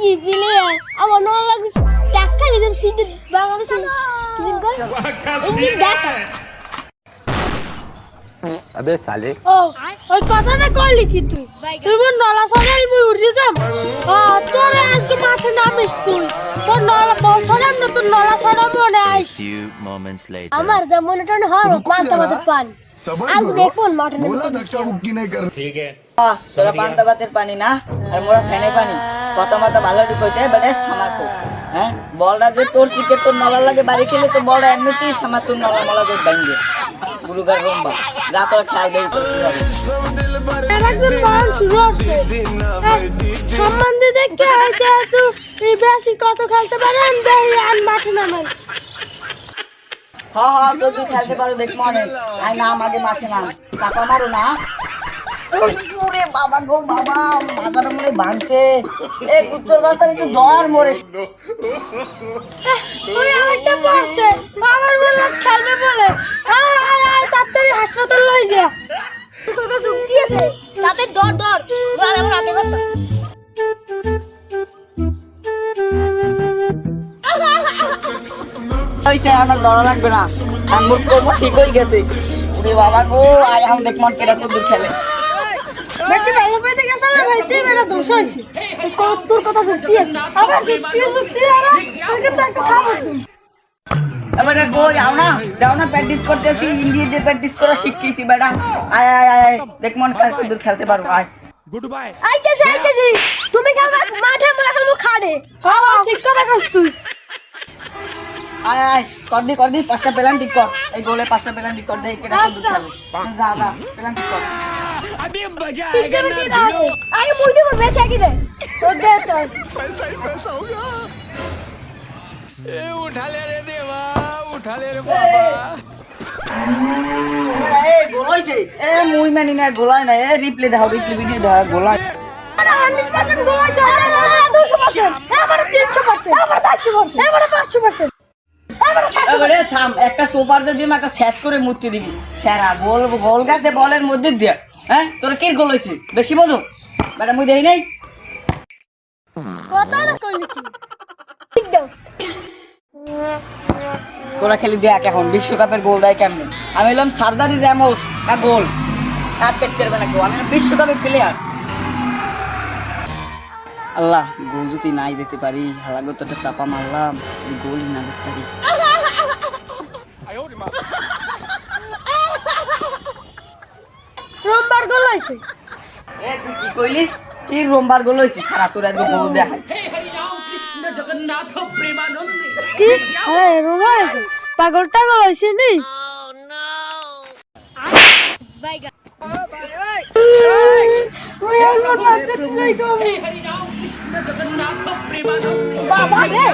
কি বিলে আমার নলা লাগছে টাকা নিলাম সিদ্ধ বাংলাদেশে কিদিন কই ইঞ্জিন দেখা अबे साले ও ওই কথাটা কইলি কি তুই তুই মন নলা সরাল মুই উড়ে যাম তোর আজ তো মাঠে নামিস তুই তোর নলা বল ছড়াম না তোর নলা ছড়া মনে আইস Few moments later. আমার যা মনে টনে হর পান্তা ভাত পান আজ দেখুন মাঠে बोला धक्का मुक्की नहीं कर তোরা পান্তা ভাতের পানি না আর মোরা ফ্যানে পানি কত মাথা ভালো ঢুকেছে বেটা সামাকো হ্যাঁ বলটা যে তোর ক্রিকেট তোর নলা লাগে বাড়ি খেলে তো বলটা এমনিতেই সামার তোর নলা মলা করে ভাঙবে গুরুগার রম্বা যা তোরা খেয়াল দেই একদম মান শুরু হচ্ছে সম্বন্ধে দেখে হয়তো একটু এই বেশি কত খেলতে পারেন দেই আর মাঠে নামাই হ্যাঁ তো তুই খেলতে পারো দেখ মনে আই না আমাকে মাঠে না চাপা মারো না ওরে বাবা গো বাবা মাথার মনে ভাঙছে এ উত্তর বাতার একটু দর মরে ওই আরেকটা পড়ছে আমার বলে খেলবে বলে আয় তাড়াতাড়ি হাসপাতাল লই যা তোরা যুক্তি আছে তাতে দর দর আর আমার হাতে কথা হইছে আমার দড়া লাগবে না আমার কোমর ঠিক হয়ে গেছে ওরে বাবা গো আয় আম দেখ মন কেডা দূর খেলে বেশি ভালো পেতে গেছে না ভাই তুই মেরা দোষ হইছে তোর কথা যুক্তি আছে আমার যুক্তি আর তোকে তো একটা খাবো তুই এবারে গো যাও না প্র্যাকটিস করতেছি ইন্ডিয়া দিয়ে প্র্যাকটিস করা শিখেছি বেটা আয় আয় আয় দেখ মন কার দূর খেলতে পারবো আয় আইতেছি তুমি খেলবা মাঠে মোরা খেলবো খাড়ে হ্যাঁ ঠিক কথা কইছ তুই আয় আয় কর দি পাঁচটা পেলাম ঠিক কর এই গোলে পাঁচটা পেলাম ঠিক কর দে কেডা দূর খেলে যা পেলাম ঠিক কর আগে মুই দেব বেশি কি দে তোর দে তোর এ গোলাইছে এ মুই মানি না গোলাই না এ রিপ্লে দাও রিপ্লে ভিডিও দাও গোলাই আরে 100% গোল আছে 200% আমার 300% আমার 400% আমার 500% এবারে থাম একটা সুপার যদি একটা সেট করে মুছতে দিবি সেরা গোল গাছে বলের মধ্যে দিয়া হ্যাঁ তোর কি গোল হইছে বেশি বোঝো বেটা মুই দেই নাই কথা না কইলি কি ঠিক দাও তোরা খেলি দেখ এখন বিশ্বকাপের গোল দেয় কেমন আমি এলাম সারদারি র্যামোস না গোল আর পেট করবে না গোল আমি বিশ্বকাপের প্লেয়ার আল্লাহ গোল যদি নাই দিতে পারি হালাগো তোটা চাপা মারলাম এই গোলই না দিতে পারি রোববার গোল হইছে এ তুই কি কইলি কি রোমবার গোল হইছে খারাপ তোর একদম গোল দেখাই কি আরে রোববার হইছে পাগলটা গোল হইছে নি বাবা রে